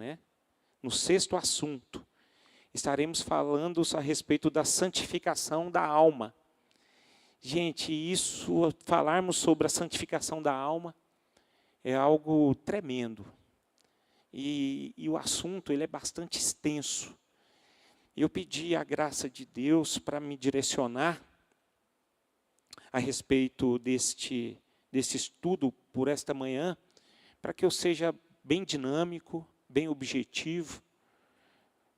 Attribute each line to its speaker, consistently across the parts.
Speaker 1: né? No sexto assunto, estaremos falando a respeito da santificação da alma. Gente, falarmos sobre a santificação da alma é algo tremendo. E o assunto ele é bastante extenso. Eu pedi a graça de Deus para me direcionar a respeito deste estudo por esta manhã, para que eu seja bem dinâmico, bem objetivo,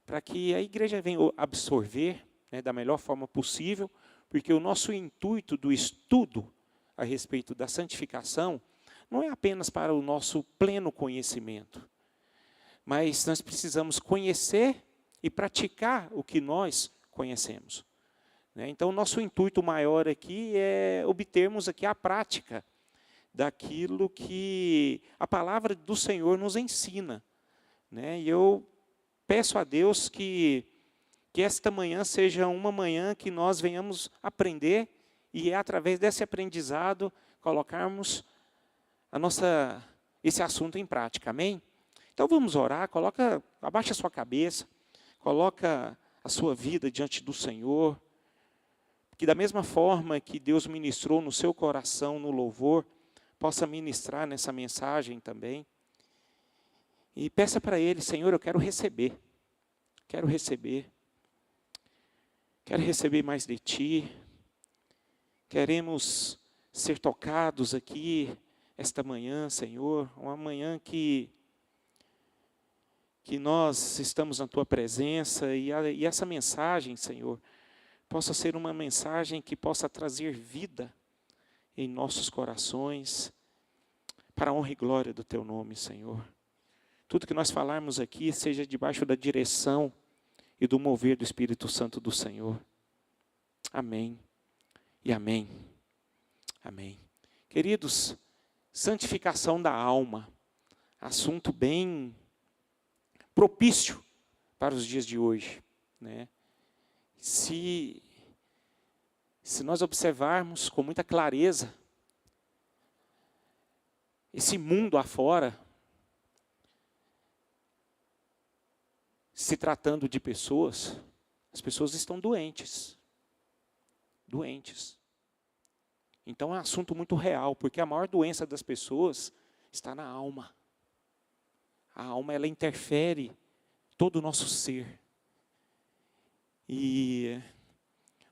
Speaker 1: para que a igreja venha absorver, né, da melhor forma possível, porque o nosso intuito do estudo a respeito da santificação não é apenas para o nosso pleno conhecimento, mas nós precisamos conhecer e praticar o que nós conhecemos. Então, o nosso intuito maior aqui é obtermos aqui a prática daquilo que a palavra do Senhor nos ensina. E eu peço a Deus que esta manhã seja uma manhã que nós venhamos aprender e através desse aprendizado colocarmos esse assunto em prática. Amém? Então vamos orar, abaixa a sua cabeça, coloca a sua vida diante do Senhor, que da mesma forma que Deus ministrou no seu coração, no louvor, possa ministrar nessa mensagem também. E peça para Ele, Senhor, eu quero receber mais de Ti, queremos ser tocados aqui esta manhã, Senhor, uma manhã que nós estamos na Tua presença e essa mensagem, Senhor, possa ser uma mensagem que possa trazer vida em nossos corações, para a honra e glória do Teu nome, Senhor. Tudo que nós falarmos aqui seja debaixo da direção e do mover do Espírito Santo do Senhor. Amém e amém. Amém. Queridos, santificação da alma, assunto bem propício para os dias de hoje, né? Se nós observarmos com muita clareza esse mundo afora, se tratando de pessoas, as pessoas estão doentes. Doentes. Então é um assunto muito real, porque a maior doença das pessoas está na alma. A alma, ela interfere todo o nosso ser. E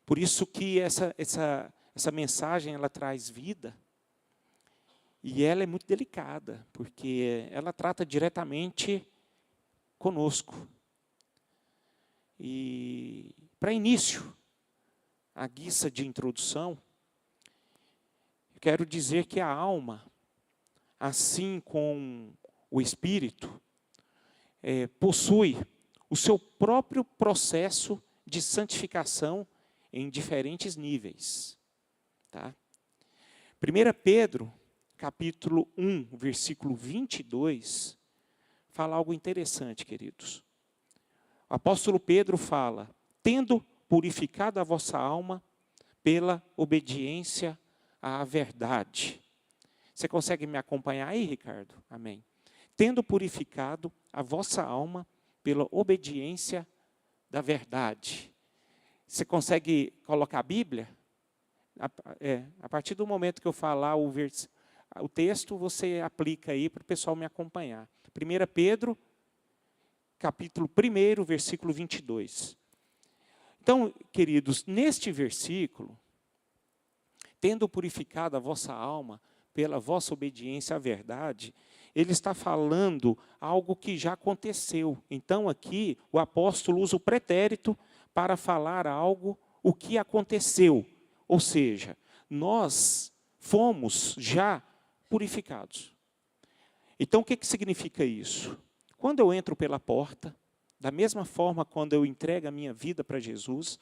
Speaker 1: por isso que essa mensagem, ela traz vida. E ela é muito delicada, porque ela trata diretamente conosco. E para início, a guisa de introdução, eu quero dizer que a alma, assim como o espírito, possui o seu próprio processo de santificação em diferentes níveis. Tá? 1 Pedro, capítulo 1, versículo 22, fala algo interessante, queridos. O apóstolo Pedro fala, tendo purificado a vossa alma pela obediência à verdade. Você consegue me acompanhar aí, Ricardo? Amém. Tendo purificado a vossa alma pela obediência da verdade. Você consegue colocar a Bíblia? A partir do momento que eu falar o texto, você aplica aí para o pessoal me acompanhar. 1 Pedro, capítulo 1, versículo 22. Então, queridos, neste versículo, tendo purificado a vossa alma pela vossa obediência à verdade, ele está falando algo que já aconteceu. Então, aqui, o apóstolo usa o pretérito para falar algo, o que aconteceu. Ou seja, nós fomos já purificados. Então, o que significa isso? Quando eu entro pela porta, da mesma forma quando eu entrego a minha vida para Jesus,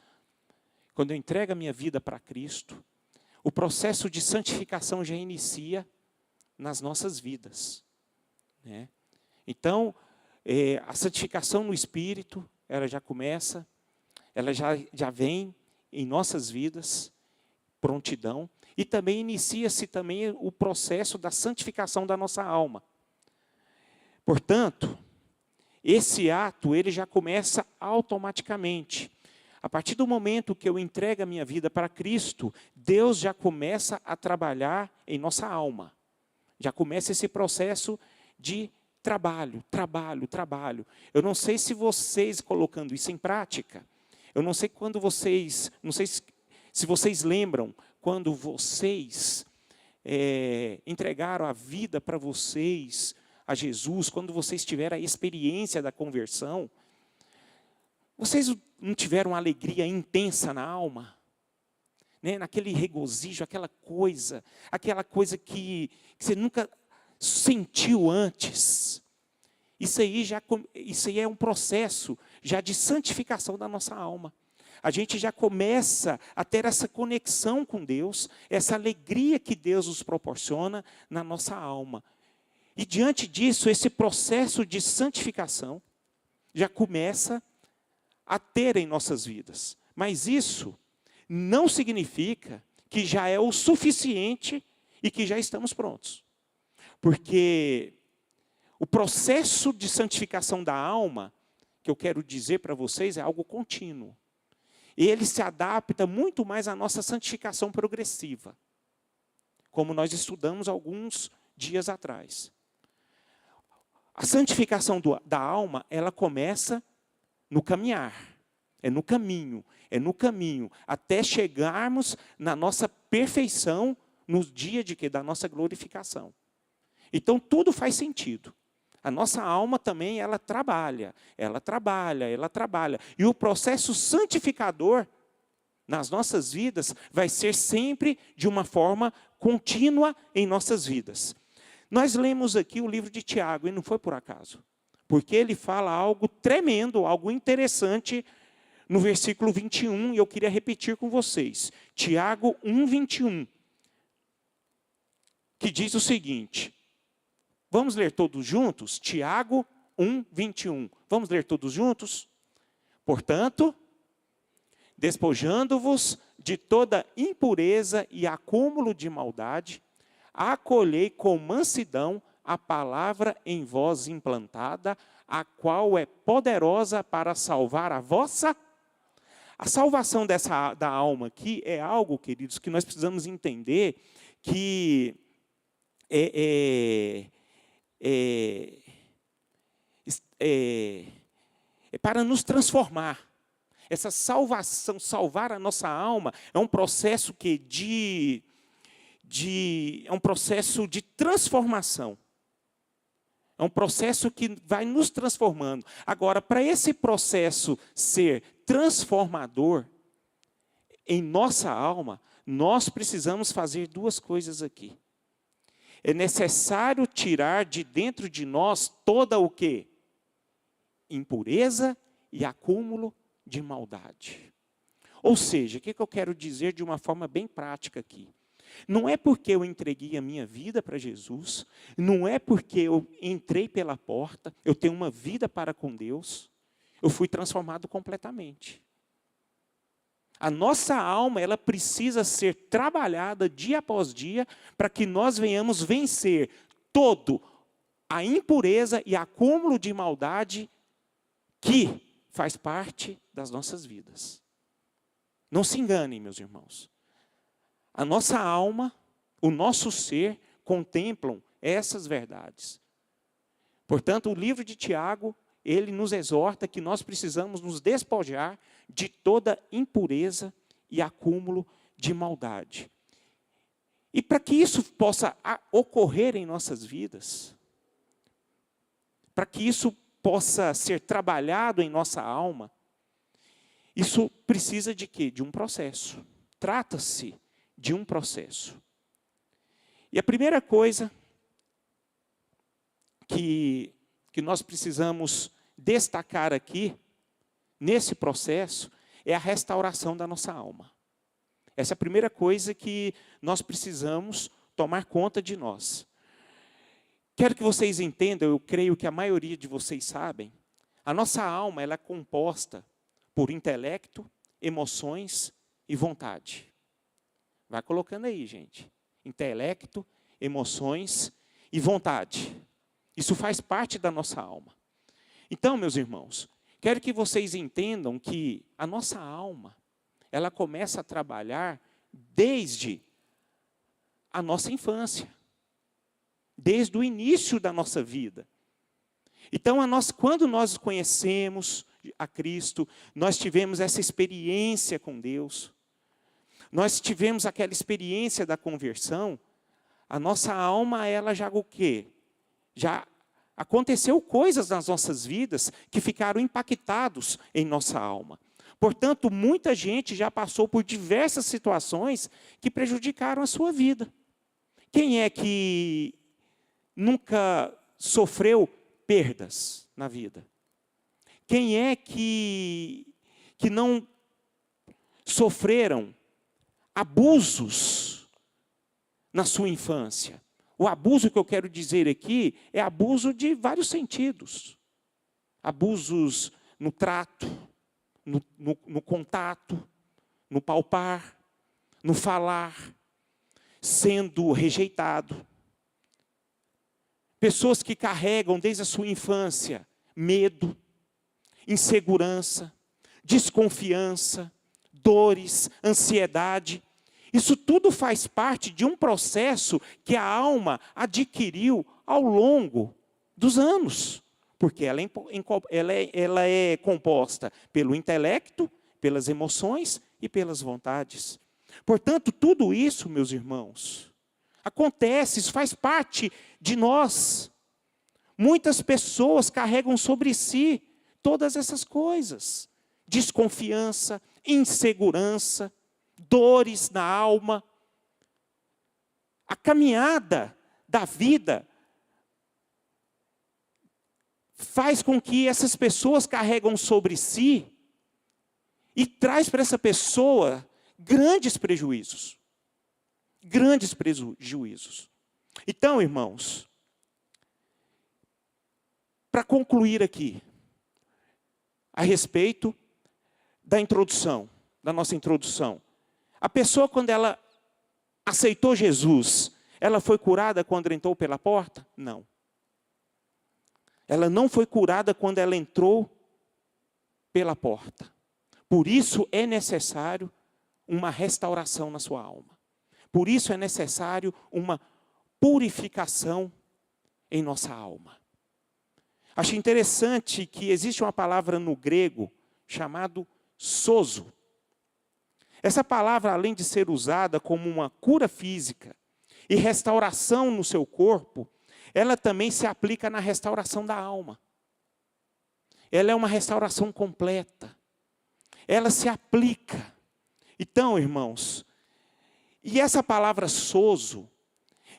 Speaker 1: quando eu entrego a minha vida para Cristo, o processo de santificação já inicia nas nossas vidas. Né? Então, a santificação no Espírito, ela já começa, ela já vem em nossas vidas, prontidão, e também inicia-se também o processo da santificação da nossa alma. Portanto, esse ato ele já começa automaticamente. A partir do momento que eu entrego a minha vida para Cristo, Deus já começa a trabalhar em nossa alma. Já começa esse processo de trabalho, trabalho, trabalho. Eu não sei se vocês colocando isso em prática, eu não sei quando vocês, não sei se vocês lembram, quando vocês entregaram a vida para vocês, a Jesus, quando vocês tiveram a experiência da conversão, vocês não tiveram uma alegria intensa na alma? Né? Naquele regozijo, aquela coisa que você nunca sentiu antes. Isso aí é um processo já de santificação da nossa alma. A gente já começa a ter essa conexão com Deus, essa alegria que Deus nos proporciona na nossa alma. E diante disso, esse processo de santificação já começa a ter em nossas vidas. Mas isso não significa que já é o suficiente e que já estamos prontos. Porque o processo de santificação da alma, que eu quero dizer para vocês, é algo contínuo. Ele se adapta muito mais à nossa santificação progressiva, como nós estudamos alguns dias atrás. A santificação da alma, ela começa no caminhar, é no caminho, até chegarmos na nossa perfeição no dia da nossa glorificação. Então, tudo faz sentido. A nossa alma também, ela trabalha. E o processo santificador nas nossas vidas vai ser sempre de uma forma contínua em nossas vidas. Nós lemos aqui o livro de Tiago, e não foi por acaso. Porque ele fala algo tremendo, algo interessante no versículo 21, e eu queria repetir com vocês. Tiago 1, 21. Que diz o seguinte. Vamos ler todos juntos? Tiago 1, 21. Vamos ler todos juntos? Portanto, despojando-vos de toda impureza e acúmulo de maldade, acolhei com mansidão a palavra em vós implantada, a qual é poderosa para salvar a vossa. A salvação da alma aqui é algo, queridos, que nós precisamos entender que é para nos transformar. Essa salvação, salvar a nossa alma, é um processo é um processo de transformação. É um processo que vai nos transformando. Agora, para esse processo ser transformador em nossa alma, nós precisamos fazer duas coisas aqui. É necessário tirar de dentro de nós toda o quê? Impureza e acúmulo de maldade. Ou seja, o que eu quero dizer de uma forma bem prática aqui? Não é porque eu entreguei a minha vida para Jesus, não é porque eu entrei pela porta, eu tenho uma vida para com Deus, eu fui transformado completamente. A nossa alma, ela precisa ser trabalhada dia após dia, para que nós venhamos vencer todo a impureza e acúmulo de maldade que faz parte das nossas vidas. Não se enganem, meus irmãos. A nossa alma, o nosso ser, contemplam essas verdades. Portanto, o livro de Tiago, ele nos exorta que nós precisamos nos despojar de toda impureza e acúmulo de maldade. E para que isso possa ocorrer em nossas vidas, para que isso possa ser trabalhado em nossa alma, isso precisa de quê? De um processo. Trata-se de um processo. E a primeira coisa que nós precisamos destacar aqui, nesse processo, é a restauração da nossa alma. Essa é a primeira coisa que nós precisamos tomar conta de nós. Quero que vocês entendam, eu creio que a maioria de vocês sabem, a nossa alma ela é composta por intelecto, emoções e vontade. Vai colocando aí, gente. Intelecto, emoções e vontade. Isso faz parte da nossa alma. Então, meus irmãos, quero que vocês entendam que a nossa alma, ela começa a trabalhar desde a nossa infância, desde o início da nossa vida. Então, quando nós conhecemos a Cristo, nós tivemos essa experiência com Deus, nós tivemos aquela experiência da conversão, a nossa alma, ela já o quê? Já aconteceu coisas nas nossas vidas que ficaram impactados em nossa alma. Portanto, muita gente já passou por diversas situações que prejudicaram a sua vida. Quem é que nunca sofreu perdas na vida? Quem é que não sofreram abusos na sua infância? O abuso que eu quero dizer aqui é abuso de vários sentidos. Abusos no trato, no contato, no palpar, no falar, sendo rejeitado. Pessoas que carregam desde a sua infância medo, insegurança, desconfiança, dores, ansiedade. Isso tudo faz parte de um processo que a alma adquiriu ao longo dos anos. Porque ela é composta pelo intelecto, pelas emoções e pelas vontades. Portanto, tudo isso, meus irmãos, acontece, isso faz parte de nós. Muitas pessoas carregam sobre si todas essas coisas. Desconfiança, insegurança, dores na alma. A caminhada da vida faz com que essas pessoas carregam sobre si e traz para essa pessoa grandes prejuízos. Grandes prejuízos. Então, irmãos, para concluir aqui, a respeito da introdução, da nossa introdução. A pessoa, quando ela aceitou Jesus, ela foi curada quando entrou pela porta? Não. Ela não foi curada quando ela entrou pela porta. Por isso é necessário uma restauração na sua alma. Por isso é necessário uma purificação em nossa alma. Acho interessante que existe uma palavra no grego chamada sozo. Essa palavra, além de ser usada como uma cura física e restauração no seu corpo, ela também se aplica na restauração da alma. Ela é uma restauração completa. Ela se aplica. Então, irmãos, e essa palavra sozo,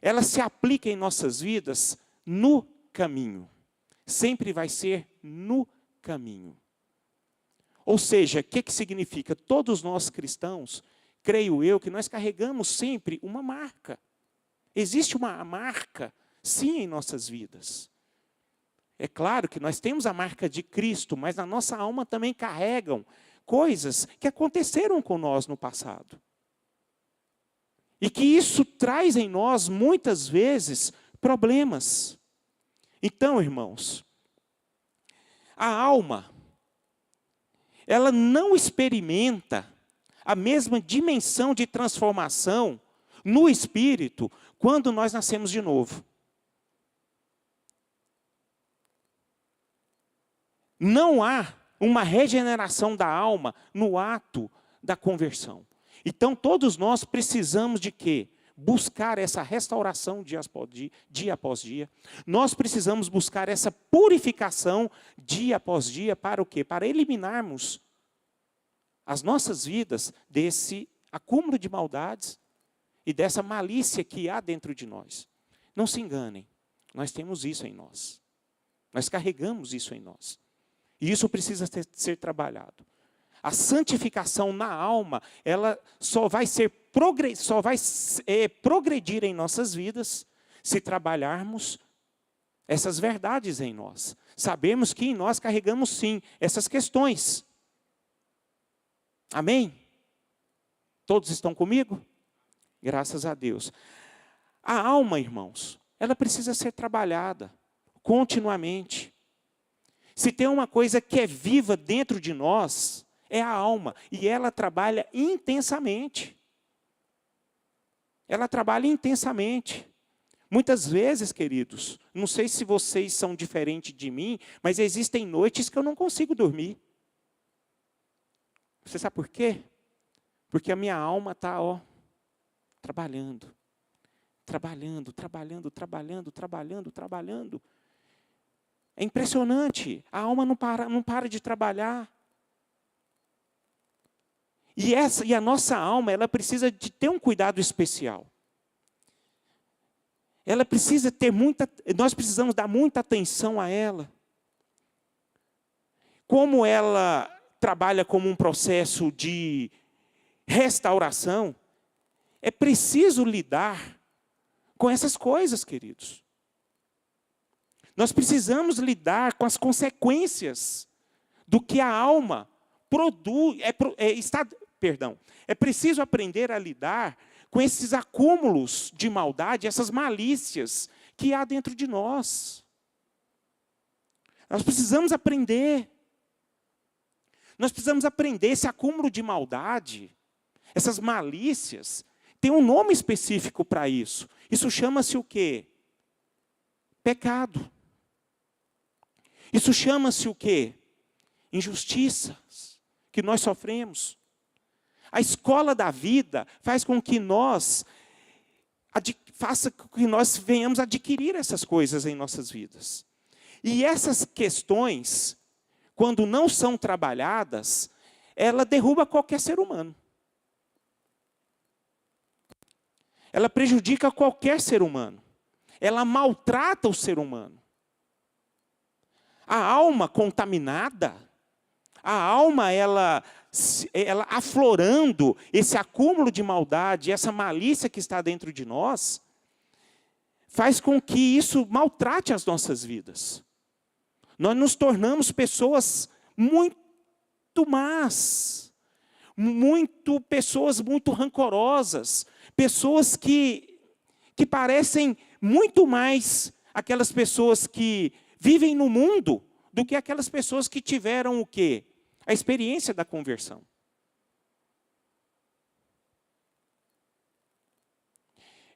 Speaker 1: ela se aplica em nossas vidas no caminho. Sempre vai ser no caminho. Ou seja, o que significa? Todos nós cristãos, creio eu, que nós carregamos sempre uma marca. Existe uma marca, sim, em nossas vidas. É claro que nós temos a marca de Cristo, mas na nossa alma também carregam coisas que aconteceram com nós no passado. E que isso traz em nós, muitas vezes, problemas. Então, irmãos, a alma, ela não experimenta a mesma dimensão de transformação no espírito quando nós nascemos de novo. Não há uma regeneração da alma no ato da conversão. Então, todos nós precisamos de quê? Buscar essa restauração dia após dia. Nós precisamos buscar essa purificação dia após dia para o quê? Para eliminarmos as nossas vidas desse acúmulo de maldades e dessa malícia que há dentro de nós. Não se enganem, nós temos isso em nós. Nós carregamos isso em nós. E isso precisa ser trabalhado. A santificação na alma, ela só vai progredir em nossas vidas se trabalharmos essas verdades em nós. Sabemos que em nós carregamos sim essas questões. Amém? Todos estão comigo? Graças a Deus. A alma, irmãos, ela precisa ser trabalhada continuamente. Se tem uma coisa que é viva dentro de nós, é a alma. E ela trabalha intensamente. Ela trabalha intensamente. Muitas vezes, queridos, não sei se vocês são diferentes de mim, mas existem noites que eu não consigo dormir. Você sabe por quê? Porque a minha alma está, trabalhando. É impressionante. A alma não para de trabalhar. E a nossa alma, ela precisa de ter um cuidado especial. Ela precisa nós precisamos dar muita atenção a ela. Como ela trabalha como um processo de restauração, é preciso lidar com essas coisas, queridos. Nós precisamos lidar com as consequências do que a alma produz. É preciso aprender a lidar com esses acúmulos de maldade, essas malícias que há dentro de nós. Nós precisamos aprender. Nós precisamos aprender esse acúmulo de maldade, essas malícias. Tem um nome específico para isso. Isso chama-se o quê? Pecado. Isso chama-se o quê? Injustiças que nós sofremos. A escola da vida faz com que nós venhamos adquirir essas coisas em nossas vidas. E essas questões, quando não são trabalhadas, ela derruba qualquer ser humano. Ela prejudica qualquer ser humano. Ela maltrata o ser humano. A alma contaminada, a alma ela aflorando esse acúmulo de maldade, essa malícia que está dentro de nós, faz com que isso maltrate as nossas vidas. Nós nos tornamos pessoas muito más, pessoas muito rancorosas, pessoas que parecem muito mais aquelas pessoas que vivem no mundo do que aquelas pessoas que tiveram o quê? A experiência da conversão.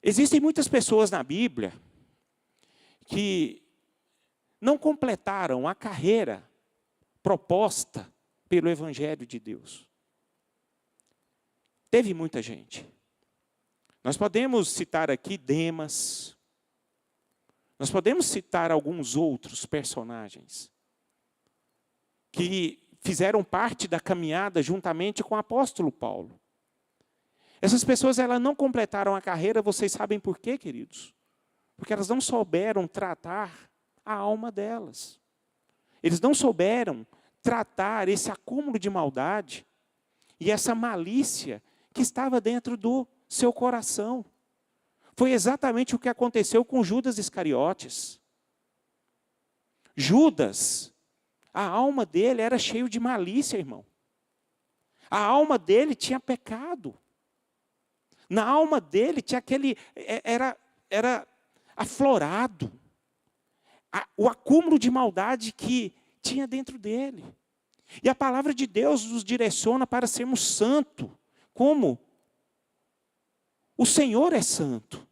Speaker 1: Existem muitas pessoas na Bíblia que não completaram a carreira proposta pelo Evangelho de Deus. Teve muita gente. Nós podemos citar aqui Demas. Nós podemos citar alguns outros personagens que fizeram parte da caminhada juntamente com o apóstolo Paulo. Essas pessoas elas não completaram a carreira, vocês sabem por quê, queridos? Porque elas não souberam tratar a alma delas. Eles não souberam tratar esse acúmulo de maldade e essa malícia que estava dentro do seu coração. Foi exatamente o que aconteceu com Judas Iscariotes. Judas, a alma dele era cheia de malícia, irmão. A alma dele tinha pecado. Na alma dele tinha era aflorado o acúmulo de maldade que tinha dentro dele. E a palavra de Deus nos direciona para sermos santos, como o Senhor é santo.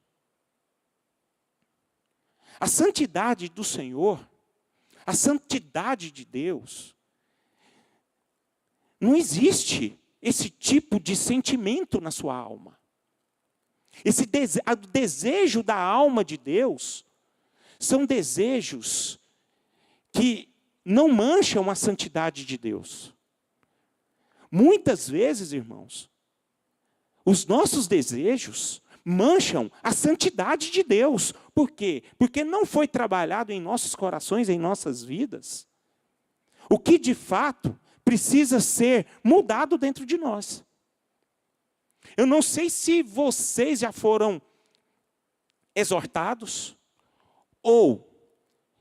Speaker 1: A santidade do Senhor, a santidade de Deus, não existe esse tipo de sentimento na sua alma. O desejo da alma de Deus são desejos que não mancham a santidade de Deus. Muitas vezes, irmãos, os nossos desejos mancham a santidade de Deus. Por quê? Porque não foi trabalhado em nossos corações, em nossas vidas, o que de fato precisa ser mudado dentro de nós. Eu não sei se vocês já foram exortados ou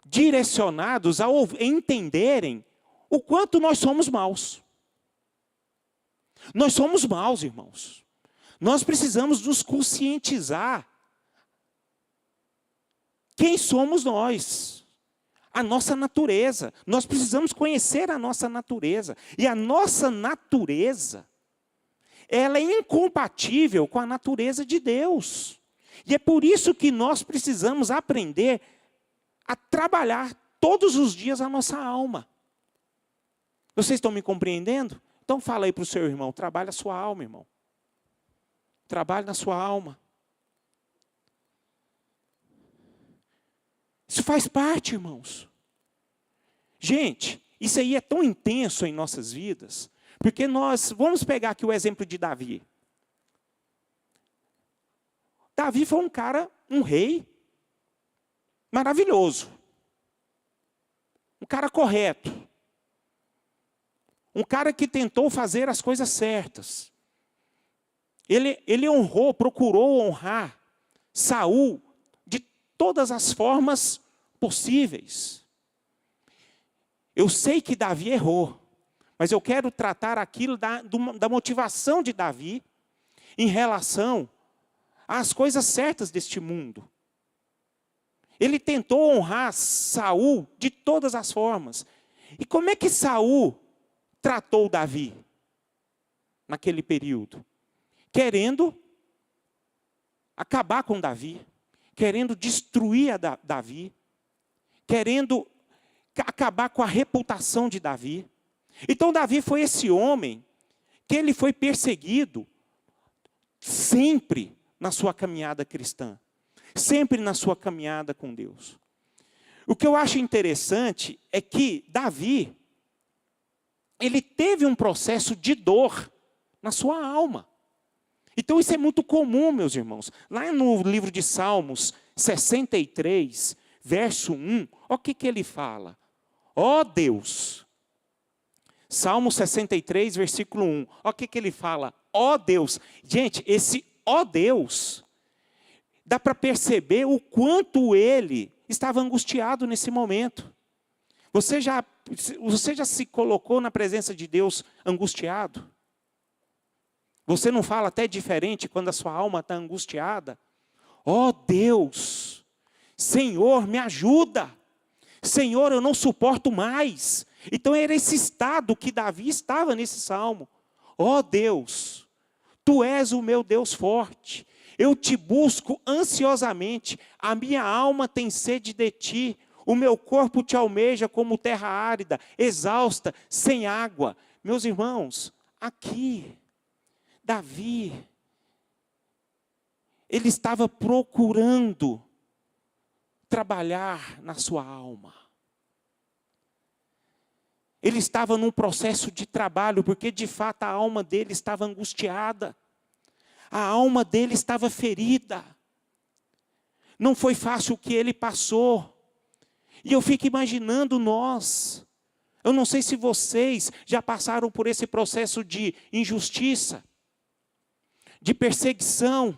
Speaker 1: direcionados a entenderem o quanto nós somos maus. Nós somos maus, irmãos. Nós precisamos nos conscientizar quem somos nós. a nossa natureza. Nós precisamos conhecer a nossa natureza. E a nossa natureza, ela é incompatível com a natureza de Deus. E é por isso que nós precisamos aprender a trabalhar todos os dias a nossa alma. Vocês estão me compreendendo? Então fala aí para o seu irmão, trabalhe a sua alma, irmão. Trabalhe na sua alma. Isso faz parte, irmãos. Gente, isso aí é tão intenso em nossas vidas, porque vamos pegar aqui o exemplo de Davi. Davi foi um rei maravilhoso. Um cara correto. Um cara que tentou fazer as coisas certas. Ele procurou honrar Saul de todas as formas possíveis. Eu sei que Davi errou, mas eu quero tratar aquilo da motivação de Davi em relação às coisas certas deste mundo. Ele tentou honrar Saul de todas as formas. E como é que Saul tratou Davi naquele período? Querendo acabar com Davi, querendo destruir Davi, querendo acabar com a reputação de Davi. Então Davi foi esse homem que ele foi perseguido sempre na sua caminhada cristã, sempre na sua caminhada com Deus. O que eu acho interessante é que Davi, ele teve um processo de dor na sua alma. Então isso é muito comum, meus irmãos. Lá no livro de Salmos 63, verso 1, olha o que ele fala. Ó Deus, Salmo 63, versículo 1, olha o que ele fala. Ó Deus, gente, esse ó Deus, dá para perceber o quanto ele estava angustiado nesse momento. Você já se colocou na presença de Deus angustiado? Você não fala até diferente quando a sua alma está angustiada? Ó Deus, Senhor, me ajuda. Senhor, eu não suporto mais. Então era esse estado que Davi estava nesse salmo. Ó Deus, Tu és o meu Deus forte. Eu te busco ansiosamente. A minha alma tem sede de Ti. O meu corpo te almeja como terra árida, exausta, sem água. Meus irmãos, aqui, Davi, ele estava procurando trabalhar na sua alma. Ele estava num processo de trabalho, porque de fato a alma dele estava angustiada. A alma dele estava ferida. Não foi fácil o que ele passou. E eu fico imaginando nós. Eu não sei se vocês já passaram por esse processo de injustiça, de perseguição,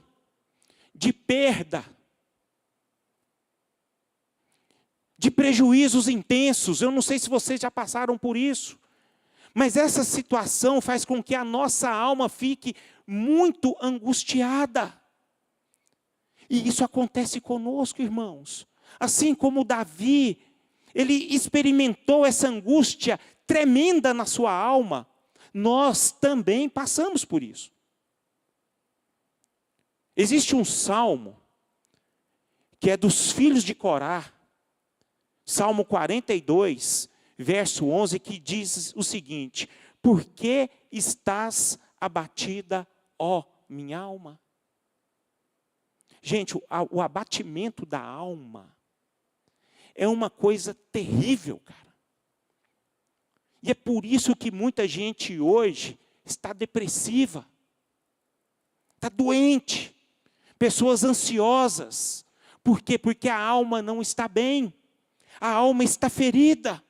Speaker 1: de perda, de prejuízos intensos. Eu não sei se vocês já passaram por isso. Mas essa situação faz com que a nossa alma fique muito angustiada. E isso acontece conosco, irmãos. Assim como Davi, ele experimentou essa angústia tremenda na sua alma, nós também passamos por isso. Existe um salmo, que é dos filhos de Corá, Salmo 42, verso 11, que diz o seguinte: por que estás abatida, ó minha alma? Gente, o abatimento da alma é uma coisa terrível, cara. E é por isso que muita gente hoje está depressiva, está doente, pessoas ansiosas. Por quê? Porque a alma não está bem, a alma está ferida.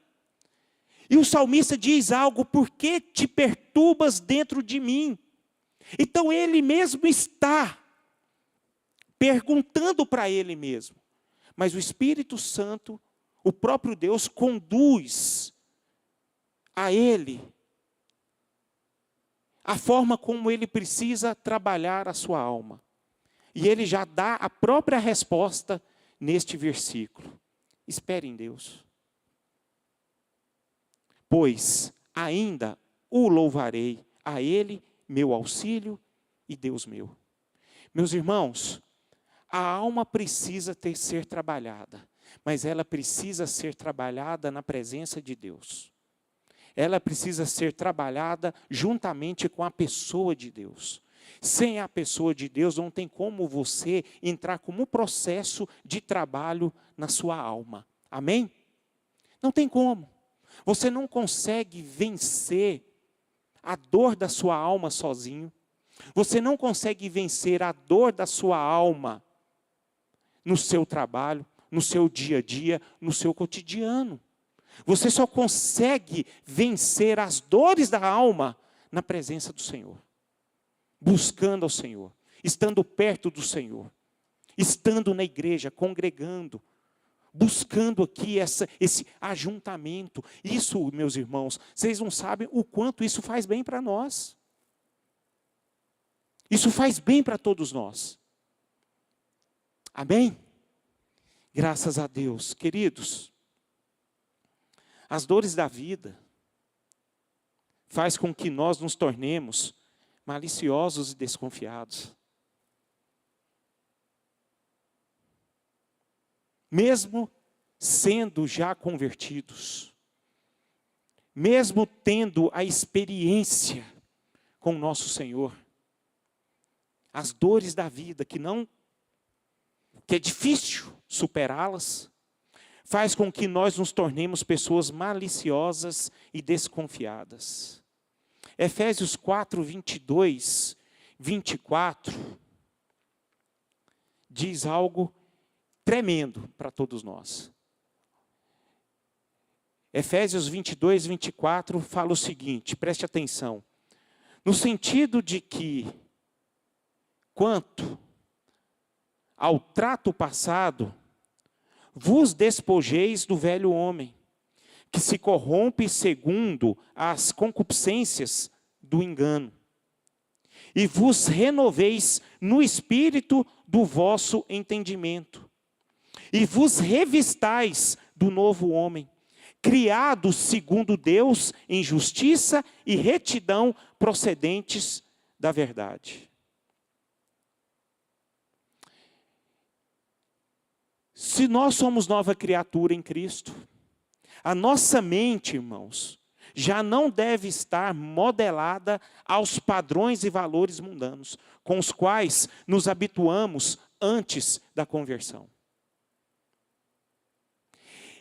Speaker 1: E o salmista diz algo: por que te perturbas dentro de mim? Então ele mesmo está perguntando para ele mesmo. Mas o Espírito Santo, o próprio Deus, conduz a ele a forma como ele precisa trabalhar a sua alma. E ele já dá a própria resposta neste versículo. Espere em Deus. pois ainda o louvarei, a Ele, meu auxílio e Deus meu. Meus irmãos, a alma precisa ser trabalhada, mas ela precisa ser trabalhada na presença de Deus. Ela precisa ser trabalhada juntamente com a pessoa de Deus. Sem a pessoa de Deus, não tem como você entrar como um processo de trabalho na sua alma. Amém? Não tem como. Você não consegue vencer a dor da sua alma sozinho. Você não consegue vencer a dor da sua alma no seu trabalho, no seu dia a dia, no seu cotidiano. Você só consegue vencer as dores da alma na presença do Senhor. Buscando ao Senhor, estando perto do Senhor, estando na igreja, congregando, buscando aqui esse ajuntamento. Isso, meus irmãos, vocês não sabem o quanto isso faz bem para nós. Isso faz bem para todos nós. Amém? Graças a Deus. Queridos, as dores da vida faz com que nós nos tornemos maliciosos e desconfiados. Mesmo sendo já convertidos, mesmo tendo a experiência com o nosso Senhor, as dores da vida que é difícil superá-las, faz com que nós nos tornemos pessoas maliciosas e desconfiadas. Efésios 4, 22, 24, diz algo tremendo para todos nós. Efésios 22, 24 fala o seguinte, preste atenção. No sentido de que, quanto ao trato passado, vos despojeis do velho homem, que se corrompe segundo as concupiscências do engano, e vos renoveis no espírito do vosso entendimento, e vos revistais do novo homem, criado segundo Deus em justiça e retidão procedentes da verdade. Se nós somos nova criatura em Cristo, a nossa mente, irmãos, já não deve estar modelada aos padrões e valores mundanos, com os quais nos habituamos antes da conversão.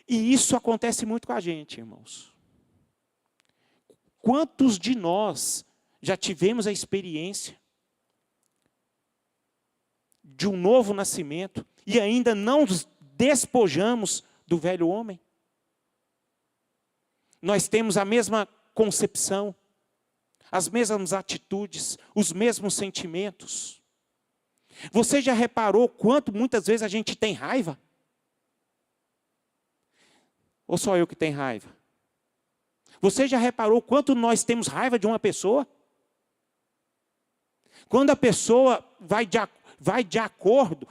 Speaker 1: E isso acontece muito com a gente, irmãos. Quantos de nós já tivemos a experiência de um novo nascimento e ainda não nos despojamos do velho homem? Nós temos a mesma concepção, as mesmas atitudes, os mesmos sentimentos. Você já reparou quanto muitas vezes a gente tem raiva? Ou só eu que tenho raiva? Você já reparou quanto nós temos raiva de uma pessoa? Quando a pessoa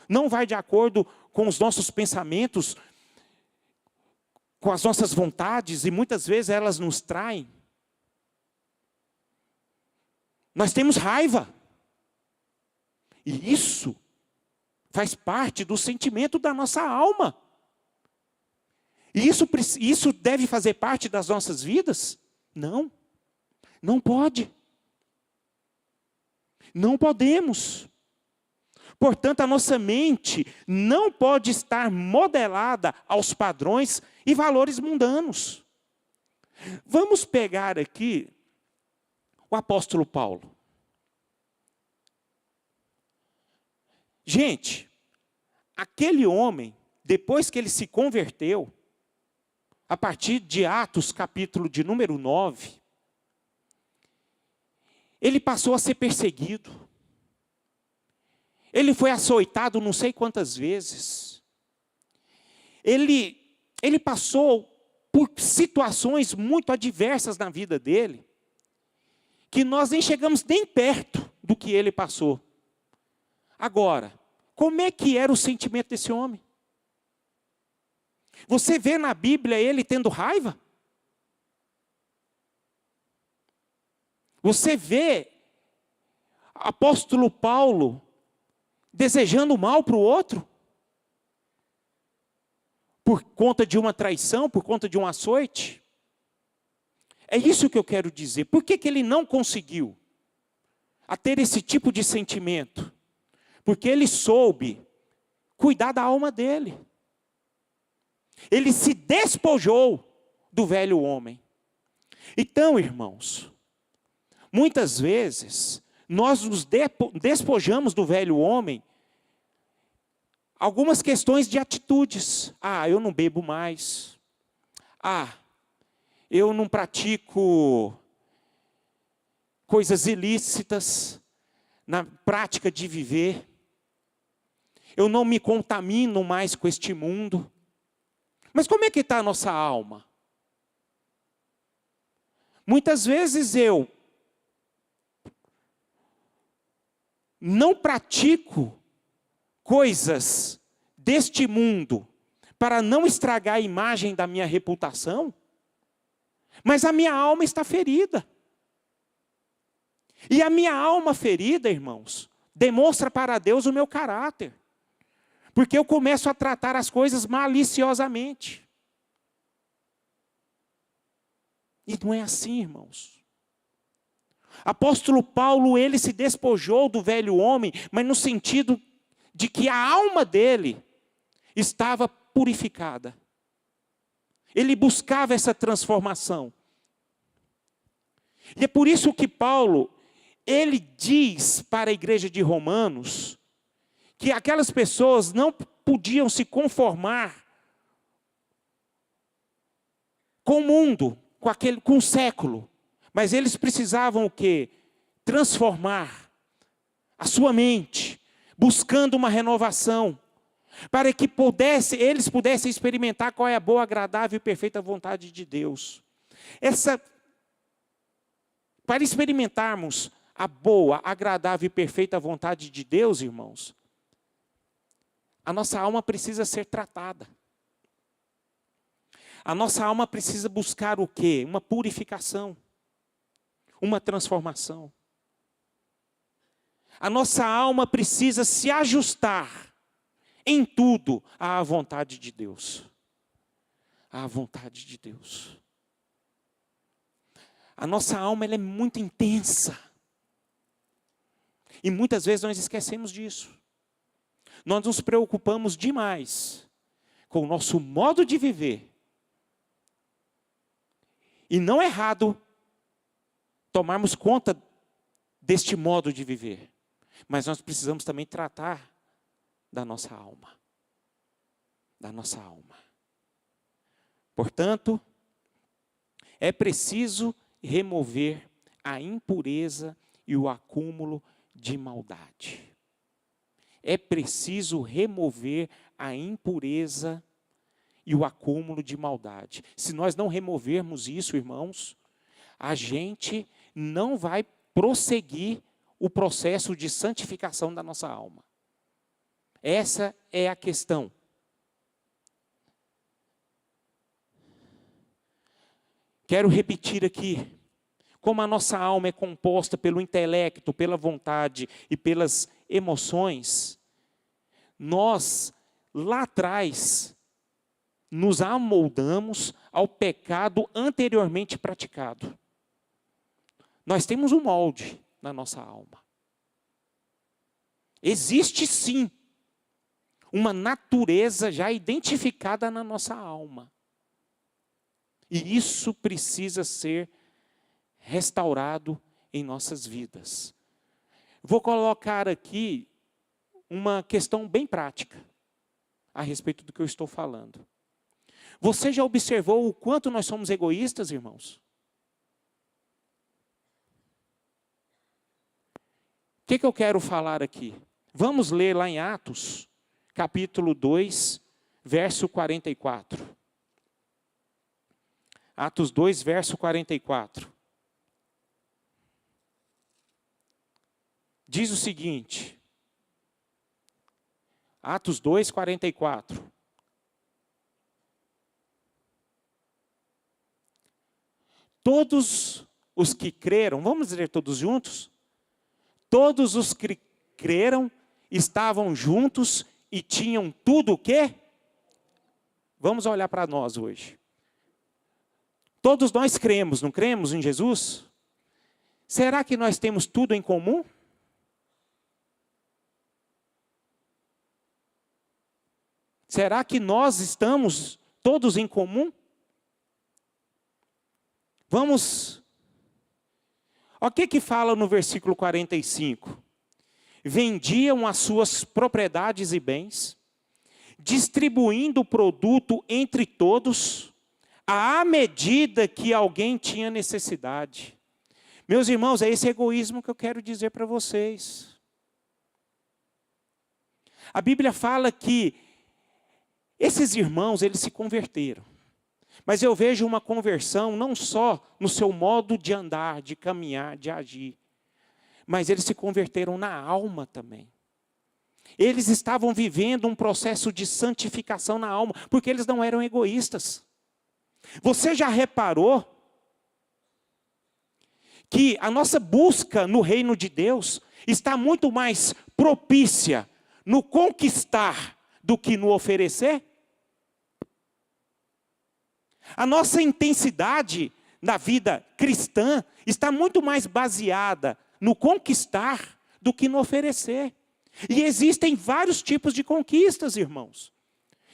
Speaker 1: não vai de acordo com os nossos pensamentos, com as nossas vontades, e muitas vezes elas nos traem. Nós temos raiva. E isso faz parte do sentimento da nossa alma. E isso deve fazer parte das nossas vidas? Não. Não pode. Não podemos. Portanto, a nossa mente não pode estar modelada aos padrões e valores mundanos. Vamos pegar aqui o apóstolo Paulo. Gente, aquele homem, depois que ele se converteu, a partir de Atos, capítulo de número 9, ele passou a ser perseguido. Ele foi açoitado não sei quantas vezes. Ele passou por situações muito adversas na vida dele, que nós nem chegamos nem perto do que ele passou. Agora, como é que era o sentimento desse homem? Você vê na Bíblia ele tendo raiva? Você vê apóstolo Paulo desejando mal para o outro? Por conta de uma traição, por conta de um açoite? É isso que eu quero dizer. Por que ele não conseguiu a ter esse tipo de sentimento? Porque ele soube cuidar da alma dele. Ele se despojou do velho homem. Então, irmãos, muitas vezes nós nos despojamos do velho homem algumas questões de atitudes. Eu não bebo mais. Eu não pratico coisas ilícitas na prática de viver. Eu não me contamino mais com este mundo. Mas como é que está a nossa alma? Muitas vezes eu não pratico coisas deste mundo para não estragar a imagem da minha reputação, mas a minha alma está ferida. E a minha alma ferida, irmãos, demonstra para Deus o meu caráter. Porque eu começo a tratar as coisas maliciosamente. E não é assim, irmãos. Apóstolo Paulo, ele se despojou do velho homem, mas no sentido de que a alma dele estava purificada. Ele buscava essa transformação. E é por isso que Paulo, ele diz para a igreja de Romanos, que aquelas pessoas não podiam se conformar com o mundo, com o século. Mas eles precisavam o quê? Transformar a sua mente, buscando uma renovação, para que eles pudessem experimentar qual é a boa, agradável e perfeita vontade de Deus. Para experimentarmos a boa, agradável e perfeita vontade de Deus, irmãos, a nossa alma precisa ser tratada. A nossa alma precisa buscar o quê? Uma purificação, uma transformação. A nossa alma precisa se ajustar em tudo à vontade de Deus. À vontade de Deus. A nossa alma ela é muito intensa. E muitas vezes nós esquecemos disso. Nós nos preocupamos demais com o nosso modo de viver. E não é errado tomarmos conta deste modo de viver. Mas nós precisamos também tratar da nossa alma. Da nossa alma. Portanto, é preciso remover a impureza e o acúmulo de maldade. É preciso remover a impureza e o acúmulo de maldade. Se nós não removermos isso, irmãos, a gente não vai prosseguir o processo de santificação da nossa alma. Essa é a questão. Quero repetir aqui, como a nossa alma é composta pelo intelecto, pela vontade e pelas emoções, nós, lá atrás, nos amoldamos ao pecado anteriormente praticado. Nós temos um molde na nossa alma. Existe sim uma natureza já identificada na nossa alma. E isso precisa ser restaurado em nossas vidas. Vou colocar aqui uma questão bem prática a respeito do que eu estou falando. Você já observou o quanto nós somos egoístas, irmãos? O que eu quero falar aqui? Vamos ler lá em Atos, capítulo 2, verso 44. Atos 2, verso 44. Diz o seguinte. Atos 2, 44. Todos os que creram, vamos ler todos juntos? Todos os que creram estavam juntos e tinham tudo o quê? Vamos olhar para nós hoje. Todos nós cremos, não cremos em Jesus? Será que nós temos tudo em comum? Será que nós estamos todos em comum? Vamos. O que fala no versículo 45? Vendiam as suas propriedades e bens, distribuindo o produto entre todos, à medida que alguém tinha necessidade. Meus irmãos, é esse egoísmo que eu quero dizer para vocês. A Bíblia fala que esses irmãos, eles se converteram. Mas eu vejo uma conversão não só no seu modo de andar, de caminhar, de agir. Mas eles se converteram na alma também. Eles estavam vivendo um processo de santificação na alma, porque eles não eram egoístas. Você já reparou que a nossa busca no reino de Deus está muito mais propícia no conquistar do que no oferecer? A nossa intensidade na vida cristã está muito mais baseada no conquistar do que no oferecer. E existem vários tipos de conquistas, irmãos.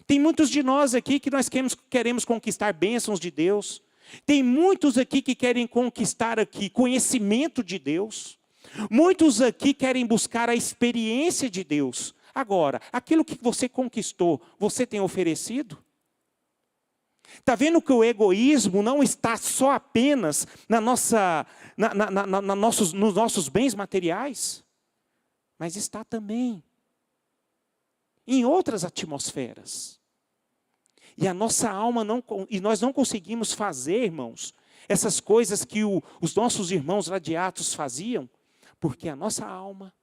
Speaker 1: Tem muitos de nós aqui que nós queremos conquistar bênçãos de Deus. Tem muitos aqui que querem conquistar aqui conhecimento de Deus. Muitos aqui querem buscar a experiência de Deus. Agora, aquilo que você conquistou, você tem oferecido? Está vendo que o egoísmo não está só apenas nos nossos bens materiais, mas está também em outras atmosferas. E a nossa alma nós não conseguimos fazer, irmãos, essas coisas que os nossos irmãos lá de Atos faziam, porque a nossa alma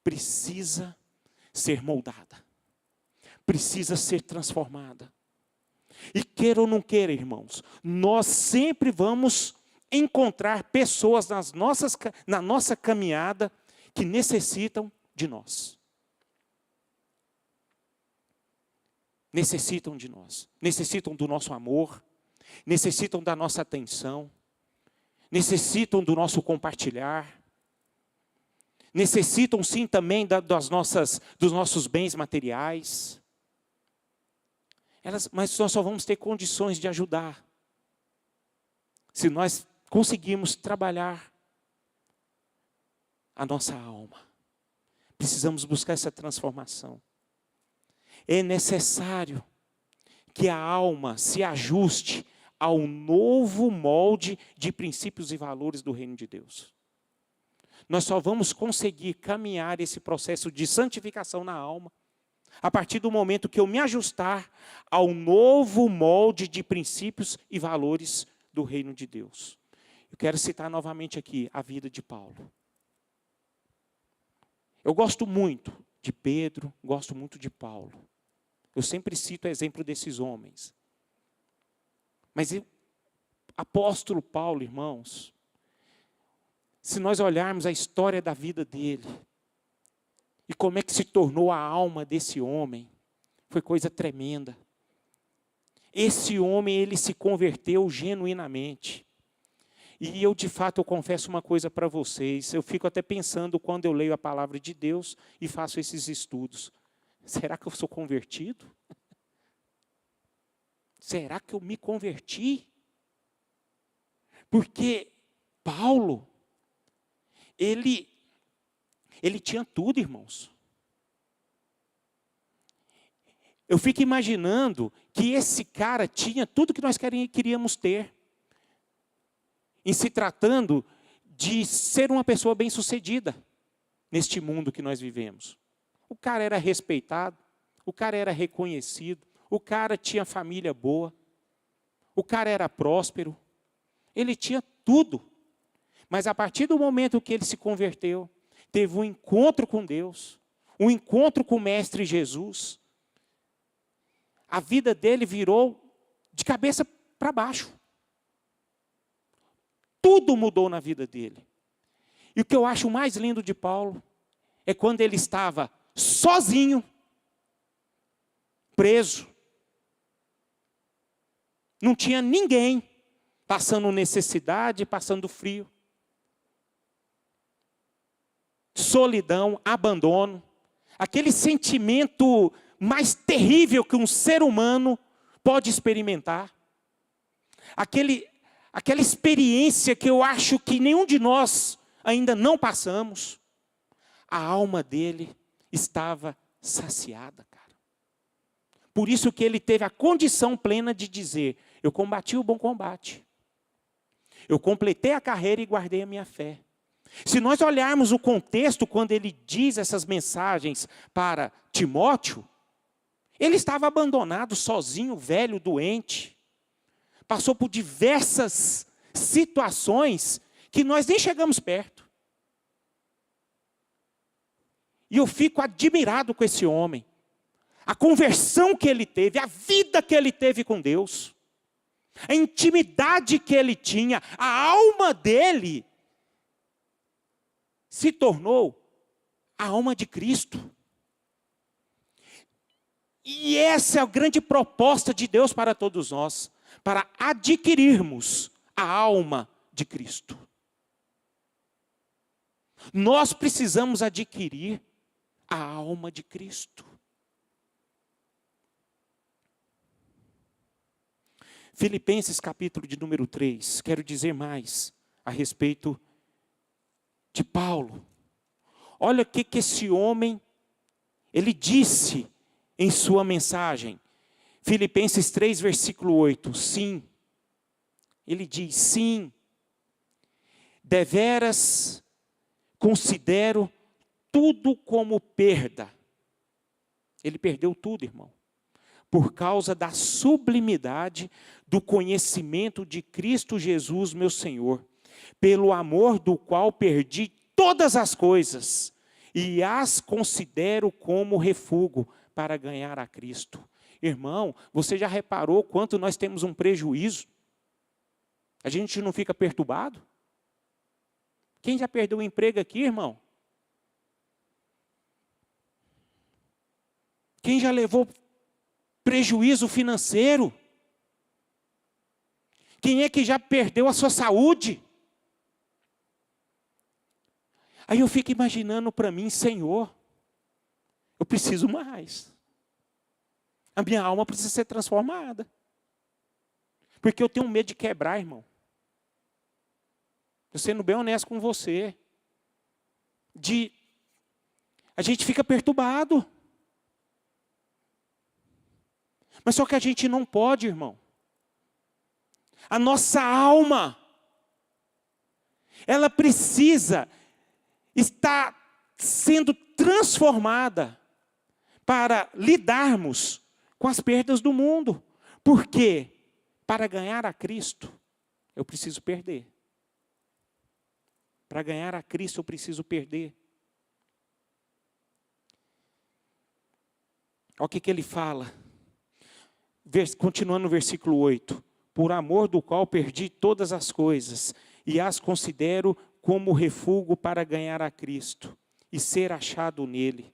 Speaker 1: precisa ser moldada, precisa ser transformada. E queira ou não queira, irmãos, nós sempre vamos encontrar pessoas na nossa caminhada que necessitam de nós. Necessitam de nós. Necessitam do nosso amor. Necessitam da nossa atenção. Necessitam do nosso compartilhar. Necessitam sim também dos nossos bens materiais. Mas nós só vamos ter condições de ajudar se nós conseguirmos trabalhar a nossa alma. Precisamos buscar essa transformação. É necessário que a alma se ajuste ao novo molde de princípios e valores do reino de Deus. Nós só vamos conseguir caminhar esse processo de santificação na alma a partir do momento que eu me ajustar ao novo molde de princípios e valores do reino de Deus. Eu quero citar novamente aqui a vida de Paulo. Eu gosto muito de Pedro, gosto muito de Paulo. Eu sempre cito o exemplo desses homens. Mas o apóstolo Paulo, irmãos, se nós olharmos a história da vida dele, e como é que se tornou a alma desse homem, foi coisa tremenda. Esse homem, ele se converteu genuinamente. E eu, de fato, eu confesso uma coisa para vocês. Eu fico até pensando quando eu leio a palavra de Deus e faço esses estudos. Será que eu sou convertido? Será que eu me converti? Porque Paulo, ele tinha tudo, irmãos. Eu fico imaginando que esse cara tinha tudo que nós queríamos ter. Em se tratando de ser uma pessoa bem-sucedida neste mundo que nós vivemos. O cara era respeitado, o cara era reconhecido, o cara tinha família boa, o cara era próspero, ele tinha tudo. Mas a partir do momento que ele se converteu, teve um encontro com Deus, um encontro com o Mestre Jesus, a vida dele virou de cabeça para baixo. Tudo mudou na vida dele. E o que eu acho mais lindo de Paulo é quando ele estava sozinho, preso. Não tinha ninguém passando necessidade, passando frio. Solidão, abandono. Aquele sentimento mais terrível que um ser humano pode experimentar. Aquela experiência que eu acho que nenhum de nós ainda não passamos. A alma dele estava saciada, cara. Por isso que ele teve a condição plena de dizer: eu combati o bom combate. Eu completei a carreira e guardei a minha fé. Se nós olharmos o contexto, quando ele diz essas mensagens para Timóteo, ele estava abandonado, sozinho, velho, doente. Passou por diversas situações que nós nem chegamos perto. E eu fico admirado com esse homem. A conversão que ele teve, a vida que ele teve com Deus. A intimidade que ele tinha, a alma dele se tornou a alma de Cristo. E essa é a grande proposta de Deus para todos nós, para adquirirmos a alma de Cristo. Nós precisamos adquirir a alma de Cristo. Filipenses capítulo de número 3, quero dizer mais a respeito de Paulo. Olha o que esse homem, ele disse em sua mensagem. Filipenses 3, versículo 8. Sim, ele diz, sim, deveras considero tudo como perda. Ele perdeu tudo, irmão. Por causa da sublimidade do conhecimento de Cristo Jesus, meu Senhor, pelo amor do qual perdi todas as coisas e as considero como refúgio para ganhar a Cristo. Irmão, você já reparou quanto nós temos um prejuízo? A gente não fica perturbado? Quem já perdeu o emprego aqui, irmão? Quem já levou prejuízo financeiro? Quem é que já perdeu a sua saúde? Aí eu fico imaginando para mim, Senhor, eu preciso mais. A minha alma precisa ser transformada. Porque eu tenho medo de quebrar, irmão. Eu sendo bem honesto com você. A gente fica perturbado. Mas só que a gente não pode, irmão. A nossa alma, ela precisa estar sendo transformada para lidarmos com as perdas do mundo. Por quê? Para ganhar a Cristo, eu preciso perder. Para ganhar a Cristo, eu preciso perder. Olha o que ele fala. Continuando no versículo 8. Por amor do qual perdi todas as coisas, e as considero como refúgio para ganhar a Cristo, e ser achado nele,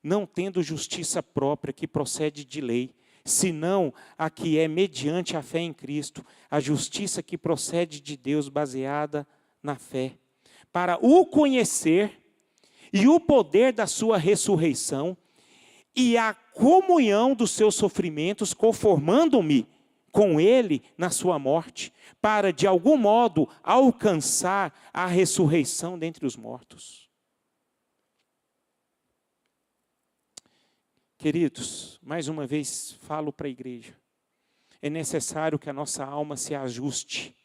Speaker 1: não tendo justiça própria que procede de lei, senão a que é mediante a fé em Cristo, a justiça que procede de Deus baseada na fé, para o conhecer e o poder da sua ressurreição e a comunhão dos seus sofrimentos, conformando-me com ele na sua morte, para de algum modo alcançar a ressurreição dentre os mortos. Queridos, mais uma vez falo para a igreja, é necessário que a nossa alma se ajuste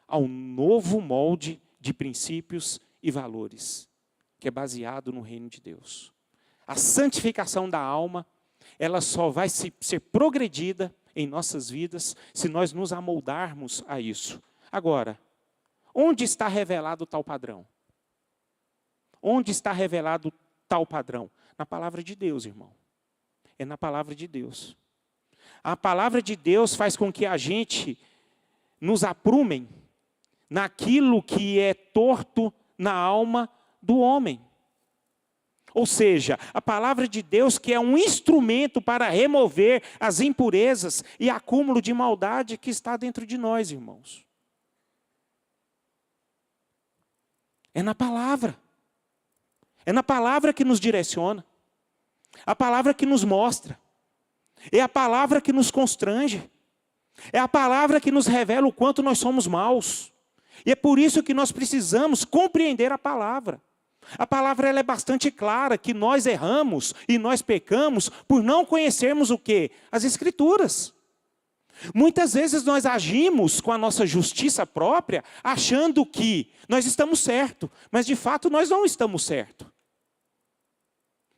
Speaker 1: ao novo molde de princípios e valores, que é baseado no reino de Deus. A santificação da alma, ela só vai ser progredida em nossas vidas se nós nos amoldarmos a isso. Agora, onde está revelado tal padrão? Onde está revelado tal padrão? Na palavra de Deus, irmão. É na palavra de Deus. A palavra de Deus faz com que a gente nos aprumem naquilo que é torto na alma do homem. Ou seja, a palavra de Deus que é um instrumento para remover as impurezas e acúmulo de maldade que está dentro de nós, irmãos. É na palavra. É na palavra que nos direciona. A palavra que nos mostra. É a palavra que nos constrange. É a palavra que nos revela o quanto nós somos maus. E é por isso que nós precisamos compreender a palavra. A palavra ela é bastante clara, que nós erramos e nós pecamos por não conhecermos o quê? As Escrituras. Muitas vezes nós agimos com a nossa justiça própria, achando que nós estamos certos, mas de fato nós não estamos certos.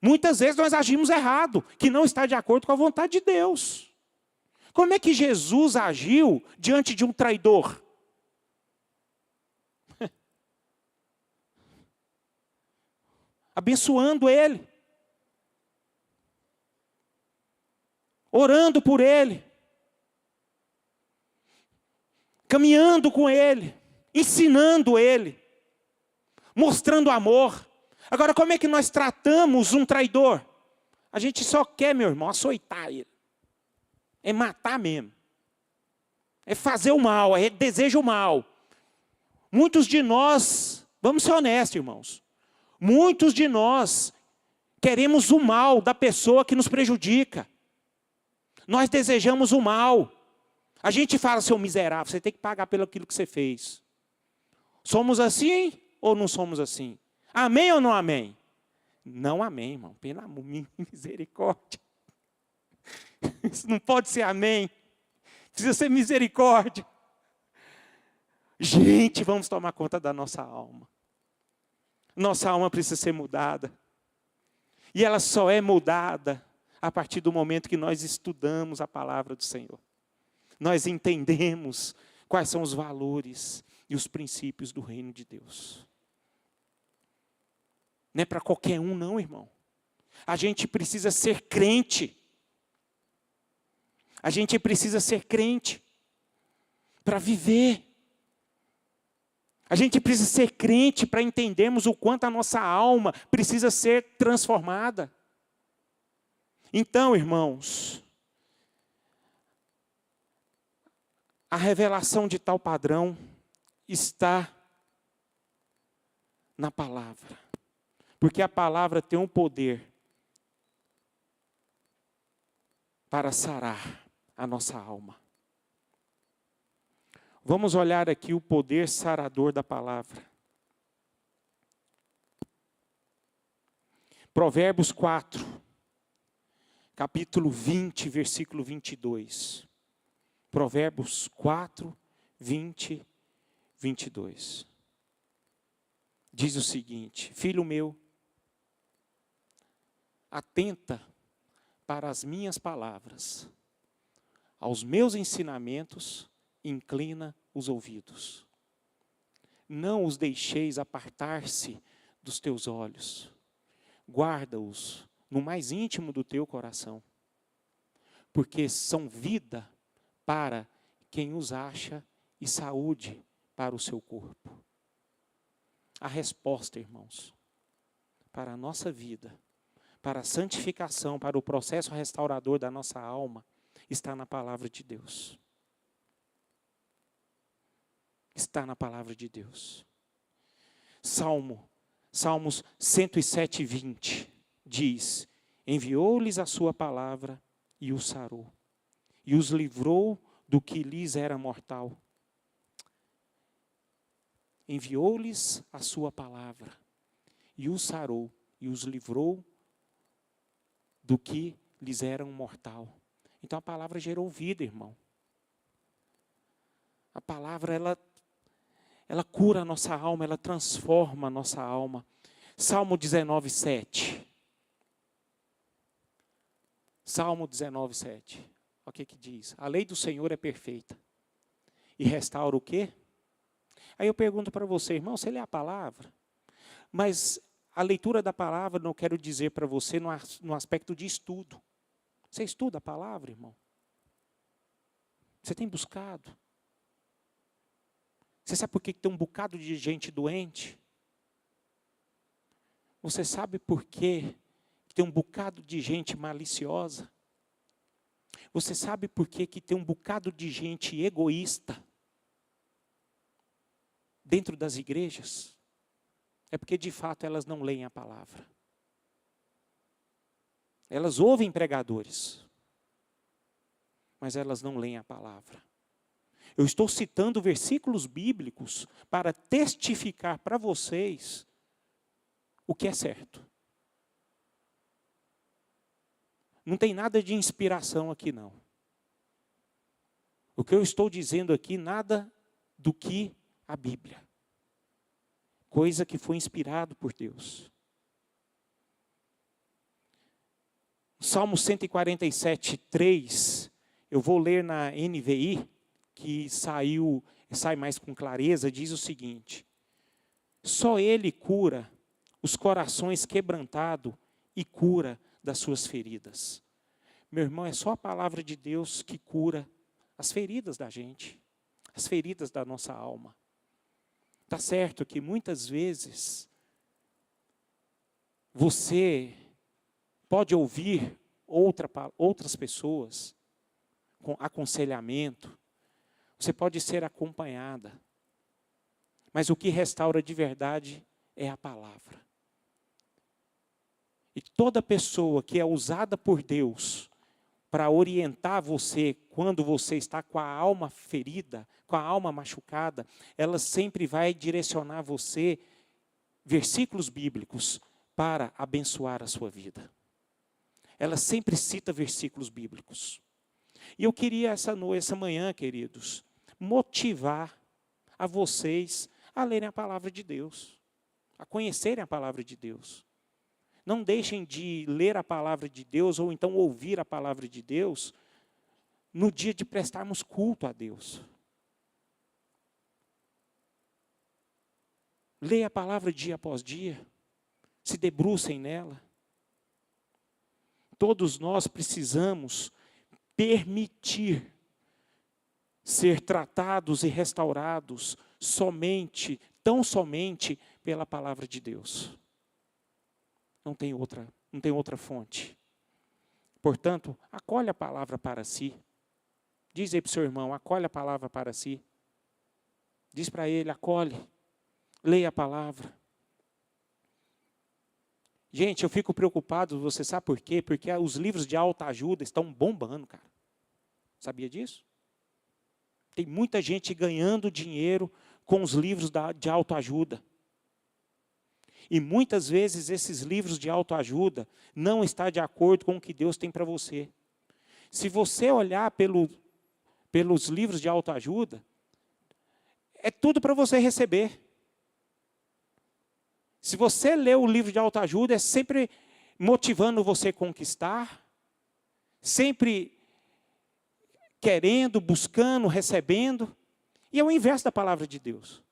Speaker 1: Muitas vezes nós agimos errado, que não está de acordo com a vontade de Deus. Como é que Jesus agiu diante de um traidor? Abençoando ele, orando por ele, caminhando com ele, ensinando ele, mostrando amor. Agora, como é que nós tratamos um traidor? A gente só quer, meu irmão, açoitar ele. É matar mesmo. É fazer o mal, é desejo o mal. Muitos de nós, vamos ser honestos, irmãos. Muitos de nós queremos o mal da pessoa que nos prejudica. Nós desejamos o mal. A gente fala, seu miserável, você tem que pagar pelo aquilo que você fez. Somos assim ou não somos assim? Amém ou não amém? Não amém, irmão. Pelo amor, misericórdia. Isso não pode ser amém. Precisa ser misericórdia. Gente, vamos tomar conta da nossa alma. Nossa alma precisa ser mudada. E ela só é mudada a partir do momento que nós estudamos a palavra do Senhor. Nós entendemos quais são os valores e os princípios do reino de Deus. Não é para qualquer um não, irmão. A gente precisa ser crente. A gente precisa ser crente para viver. A gente precisa ser crente para entendermos o quanto a nossa alma precisa ser transformada. Então, irmãos, a revelação de tal padrão está na palavra. Porque a palavra tem um poder para sarar a nossa alma. Vamos olhar aqui o poder sarador da palavra. Provérbios 4, capítulo 20, versículo 22. Provérbios 4, 20, 22. Diz o seguinte: filho meu, atenta para as minhas palavras, aos meus ensinamentos, inclina os ouvidos. Não os deixeis apartar-se dos teus olhos. Guarda-os no mais íntimo do teu coração. Porque são vida para quem os acha e saúde para o seu corpo. A resposta, irmãos, para a nossa vida, para a santificação, para o processo restaurador da nossa alma, está na palavra de Deus. Está na palavra de Deus. Salmos 107, 20 diz: enviou-lhes a sua palavra e os sarou, e os livrou do que lhes era mortal. Enviou-lhes a sua palavra e os sarou, e os livrou do que lhes era mortal. Então a palavra gerou vida, irmão. A palavra, ela cura a nossa alma, ela transforma a nossa alma. Salmo 19, 7. Salmo 19, 7. Olha o que diz. A lei do Senhor é perfeita. E restaura o quê? Aí eu pergunto para você, irmão, você lê a palavra? Mas a leitura da palavra não quero dizer para você no aspecto de estudo. Você estuda a palavra, irmão? Você tem buscado? Você sabe por que tem um bocado de gente doente? Você sabe por que tem um bocado de gente maliciosa? Você sabe por que tem um bocado de gente egoísta dentro das igrejas? É porque, de fato, elas não leem a palavra. Elas ouvem pregadores, mas elas não leem a palavra. Eu estou citando versículos bíblicos para testificar para vocês o que é certo. Não tem nada de inspiração aqui, não. O que eu estou dizendo aqui, nada do que a Bíblia. Coisa que foi inspirado por Deus. Salmo 147, 3, eu vou ler na NVI, que sai mais com clareza, diz o seguinte: só Ele cura os corações quebrantados e cura das suas feridas. Meu irmão, é só a palavra de Deus que cura as feridas da gente, as feridas da nossa alma. Está certo que muitas vezes você pode ouvir outras pessoas com aconselhamento, você pode ser acompanhada, mas o que restaura de verdade é a palavra. E toda pessoa que é usada por Deus para orientar você quando você está com a alma ferida, com a alma machucada, ela sempre vai direcionar você versículos bíblicos para abençoar a sua vida. Ela sempre cita versículos bíblicos. E eu queria essa manhã, queridos, motivar a vocês a lerem a palavra de Deus, a conhecerem a palavra de Deus. Não deixem de ler a palavra de Deus ou então ouvir a palavra de Deus no dia de prestarmos culto a Deus. Leia a palavra dia após dia, se debrucem nela. Todos nós precisamos permitir ser tratados e restaurados tão somente pela palavra de Deus. Não tem outra fonte. Portanto, acolhe a palavra para si. Diz aí para o seu irmão, acolhe a palavra para si. Diz para ele, acolhe, leia a palavra. Gente, eu fico preocupado, você sabe por quê? Porque os livros de autoajuda estão bombando, cara. Sabia disso? Tem muita gente ganhando dinheiro com os livros de autoajuda. E muitas vezes esses livros de autoajuda não estão de acordo com o que Deus tem para você. Se você olhar pelos livros de autoajuda, é tudo para você receber. Se você lê o livro de autoajuda, é sempre motivando você a conquistar, sempre querendo, buscando, recebendo. E é o inverso da palavra de Deus.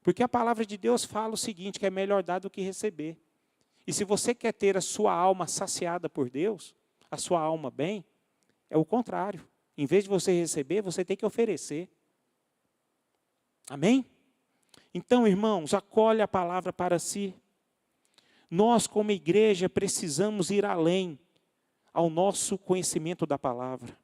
Speaker 1: Porque a palavra de Deus fala o seguinte, que é melhor dar do que receber. E se você quer ter a sua alma saciada por Deus, a sua alma bem, é o contrário. Em vez de você receber, você tem que oferecer. Amém? Então, irmãos, acolhe a palavra para si. Nós, como igreja, precisamos ir além ao nosso conhecimento da palavra.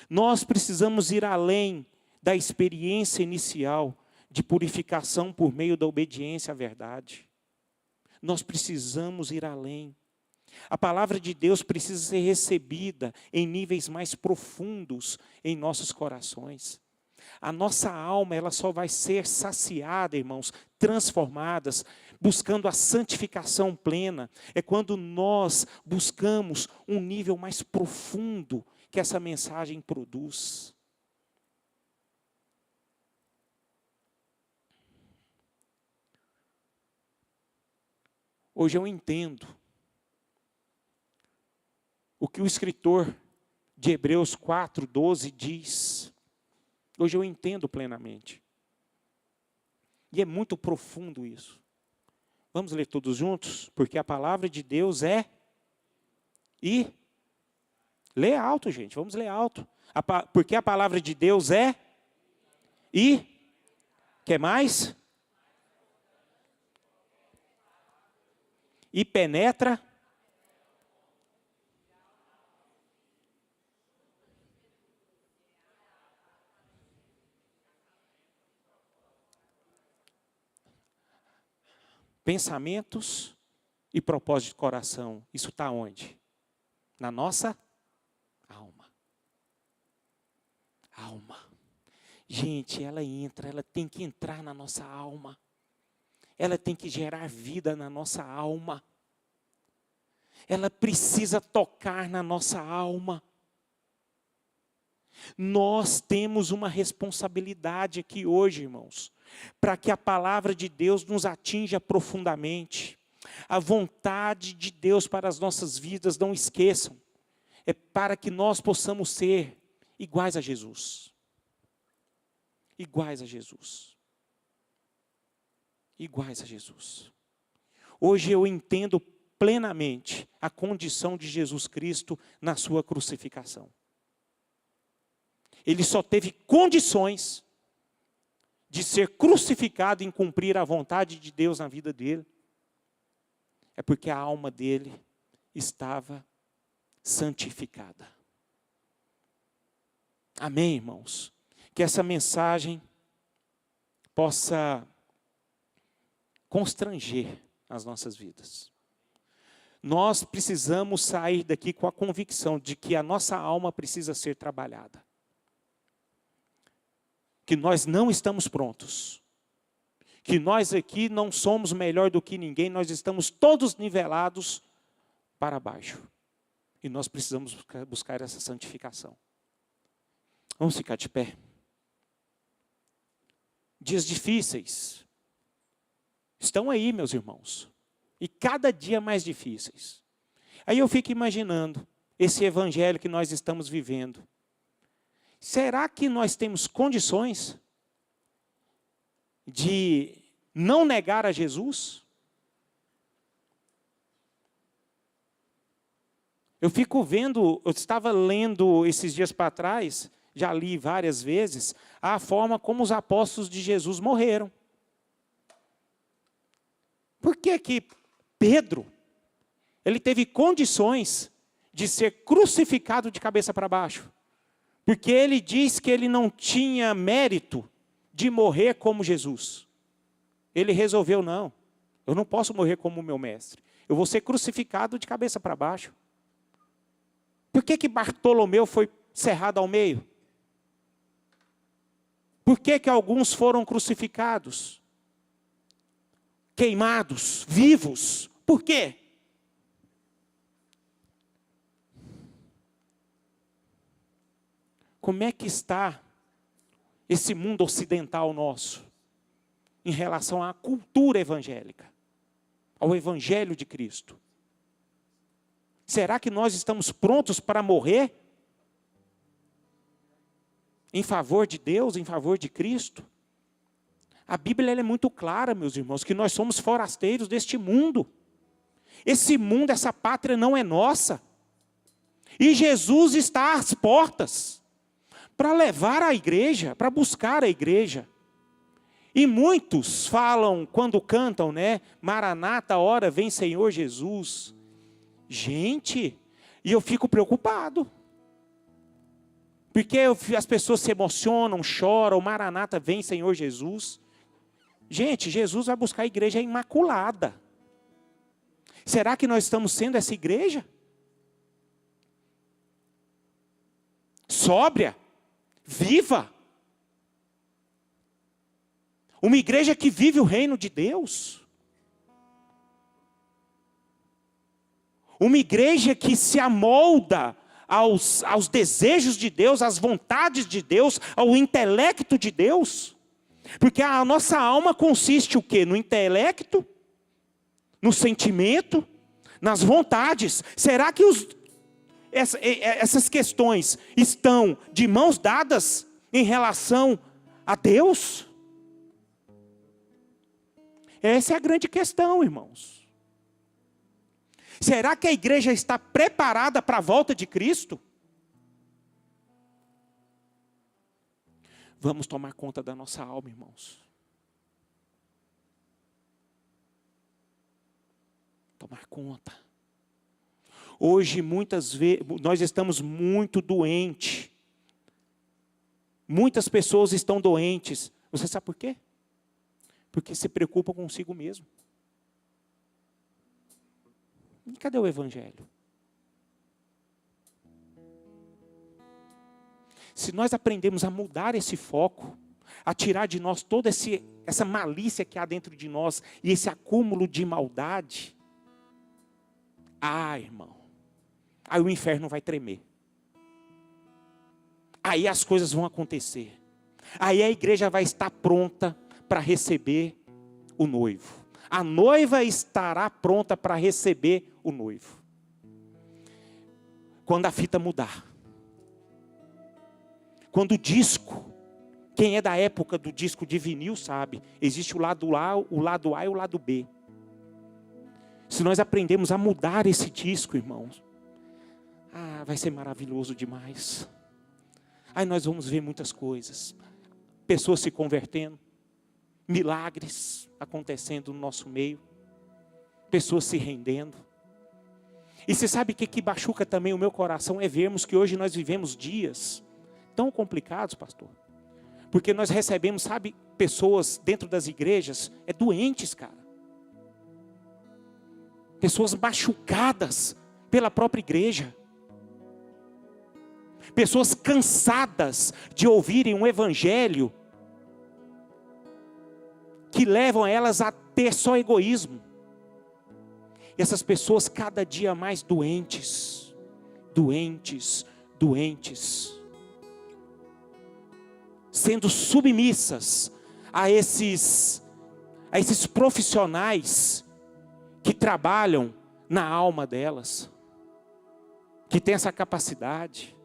Speaker 1: Nós precisamos ir além da experiência inicial de purificação por meio da obediência à verdade. Nós precisamos ir além. A palavra de Deus precisa ser recebida em níveis mais profundos em nossos corações. A nossa alma, ela só vai ser saciada, irmãos, transformadas, buscando a santificação plena. É quando nós buscamos um nível mais profundo que essa mensagem produz. Hoje eu entendo o que o escritor de Hebreus 4:12 diz. Hoje eu entendo plenamente. E é muito profundo isso. Vamos ler todos juntos? Porque a palavra de Deus é... E... Lê alto, gente. Vamos ler alto. Porque a palavra de Deus é... E... Quer mais? E penetra. Pensamentos e propósito de coração. Isso está onde? Na nossa alma. Alma. Gente, ela tem que entrar na nossa alma. Ela tem que gerar vida na nossa alma. Ela precisa tocar na nossa alma. Nós temos uma responsabilidade aqui hoje, irmãos, para que a palavra de Deus nos atinja profundamente. A vontade de Deus para as nossas vidas, não esqueçam, é para que nós possamos ser iguais a Jesus. Iguais a Jesus. Iguais a Jesus. Hoje eu entendo plenamente a condição de Jesus Cristo na sua crucificação. Ele só teve condições de ser crucificado e cumprir a vontade de Deus na vida dele. É porque a alma dele estava santificada. Amém, irmãos? Que essa mensagem possa constranger as nossas vidas. Nós precisamos sair daqui com a convicção de que a nossa alma precisa ser trabalhada. Que nós não estamos prontos. Que nós aqui não somos melhor do que ninguém, nós estamos todos nivelados para baixo. E nós precisamos buscar essa santificação. Vamos ficar de pé. Dias difíceis estão aí, meus irmãos. E cada dia mais difíceis. Aí eu fico imaginando esse evangelho que nós estamos vivendo. Será que nós temos condições de não negar a Jesus? Eu fico vendo, eu estava lendo esses dias para trás, já li várias vezes, a forma como os apóstolos de Jesus morreram. Por que que Pedro, ele teve condições de ser crucificado de cabeça para baixo? Porque ele diz que ele não tinha mérito de morrer como Jesus. Ele resolveu, não, eu não posso morrer como o meu mestre. Eu vou ser crucificado de cabeça para baixo. Por que que Bartolomeu foi cerrado ao meio? Por que que alguns foram crucificados? Queimados, vivos. Por quê? Como é que está esse mundo ocidental nosso em relação à cultura evangélica, ao evangelho de Cristo? Será que nós estamos prontos para morrer em favor de Deus, em favor de Cristo? A Bíblia ela é muito clara, meus irmãos, que nós somos forasteiros deste mundo. Esse mundo, essa pátria não é nossa. E Jesus está às portas para levar a igreja, para buscar a igreja. E muitos falam, quando cantam, né? Maranata, ora vem Senhor Jesus. Gente, e eu fico preocupado. Porque as pessoas se emocionam, choram, Maranata vem Senhor Jesus. Gente, Jesus vai buscar a igreja imaculada. Será que nós estamos sendo essa igreja? Sóbria? Viva. Uma igreja que vive o reino de Deus. Uma igreja que se amolda aos desejos de Deus, às vontades de Deus, ao intelecto de Deus. Porque a nossa alma consiste o quê? No intelecto, no sentimento, nas vontades. Será que essas questões estão de mãos dadas em relação a Deus? Essa é a grande questão, irmãos. Será que a igreja está preparada para a volta de Cristo? Vamos tomar conta da nossa alma, irmãos. tomar conta. Hoje, muitas vezes, nós estamos muito doentes. Muitas pessoas estão doentes. Você sabe por quê? Porque se preocupam consigo mesmo. E cadê o Evangelho? Se nós aprendemos a mudar esse foco, a tirar de nós toda essa malícia que há dentro de nós e esse acúmulo de maldade, irmão, aí o inferno vai tremer. Aí as coisas vão acontecer. Aí a igreja vai estar pronta para receber o noivo. A noiva estará pronta para receber o noivo. Quando a fita mudar. Quando o disco, quem é da época do disco de vinil sabe, existe o lado A e o lado B. Se nós aprendemos a mudar esse disco, irmãos, vai ser maravilhoso demais. Aí nós vamos ver muitas coisas. Pessoas se convertendo, milagres acontecendo no nosso meio, pessoas se rendendo. E você sabe que machuca também o meu coração é vermos que hoje nós vivemos dias tão complicados, pastor. Porque nós recebemos, sabe, pessoas dentro das igrejas, doentes, cara. Pessoas machucadas pela própria igreja. Pessoas cansadas de ouvirem um evangelho que levam elas a ter só egoísmo. E essas pessoas cada dia mais doentes, doentes, doentes. Sendo submissas a esses profissionais que trabalham na alma delas, que têm essa capacidade.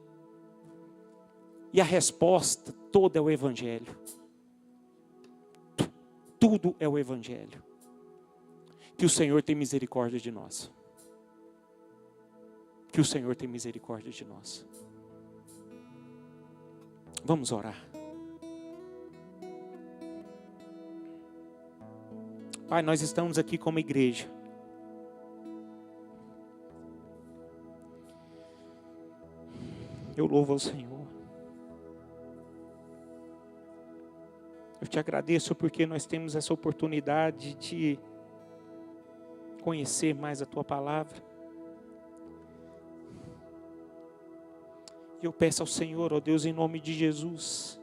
Speaker 1: E a resposta toda é o Evangelho. Tudo é o Evangelho. Que o Senhor tem misericórdia de nós. Que o Senhor tem misericórdia de nós. Vamos orar. Pai, nós estamos aqui como igreja. Eu louvo ao Senhor. Eu te agradeço porque nós temos essa oportunidade de conhecer mais a Tua Palavra. E eu peço ao Senhor, ó Deus, em nome de Jesus,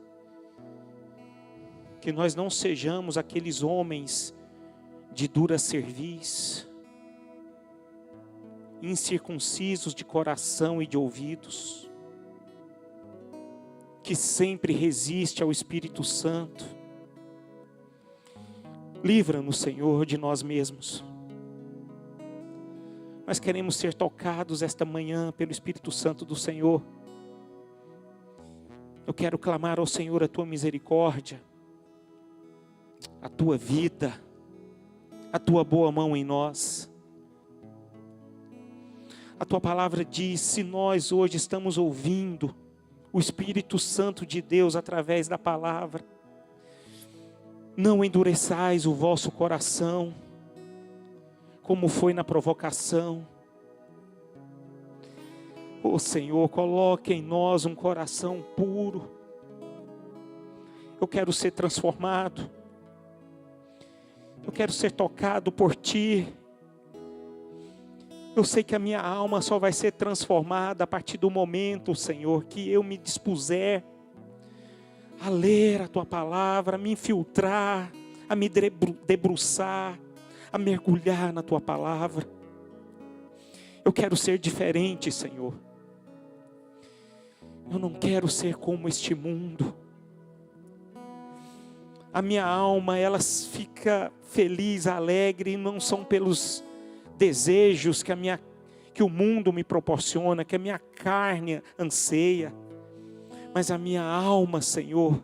Speaker 1: que nós não sejamos aqueles homens de dura cerviz, incircuncisos de coração e de ouvidos, que sempre resiste ao Espírito Santo. Livra-nos, Senhor, de nós mesmos. Nós queremos ser tocados esta manhã pelo Espírito Santo do Senhor. Eu quero clamar ao Senhor a Tua misericórdia, a Tua vida, a Tua boa mão em nós. A Tua palavra diz, se nós hoje estamos ouvindo o Espírito Santo de Deus através da palavra, não endureçais o vosso coração, como foi na provocação. Ó Senhor, coloque em nós um coração puro. Eu quero ser transformado. Eu quero ser tocado por Ti. Eu sei que a minha alma só vai ser transformada a partir do momento, Senhor, que eu me dispuser a ler a Tua palavra, a me infiltrar, a me debruçar, a mergulhar na Tua palavra. Eu quero ser diferente, Senhor. Eu não quero ser como este mundo. A minha alma, ela fica feliz, alegre, não são pelos desejos que o mundo me proporciona, que a minha carne anseia, mas a minha alma, Senhor,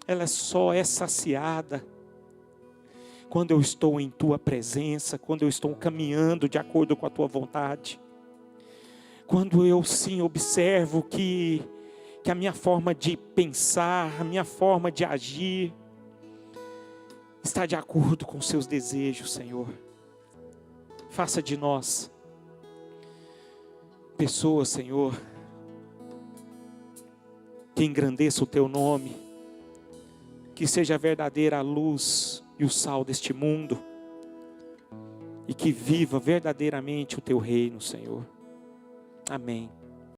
Speaker 1: ela só é saciada quando eu estou em Tua presença, quando eu estou caminhando de acordo com a Tua vontade, quando eu sim observo que a minha forma de pensar, a minha forma de agir, está de acordo com os Seus desejos, Senhor. Faça de nós pessoas, Senhor, que engrandeça o Teu nome, que seja a verdadeira luz e o sal deste mundo, e que viva verdadeiramente o Teu reino, Senhor. Amém.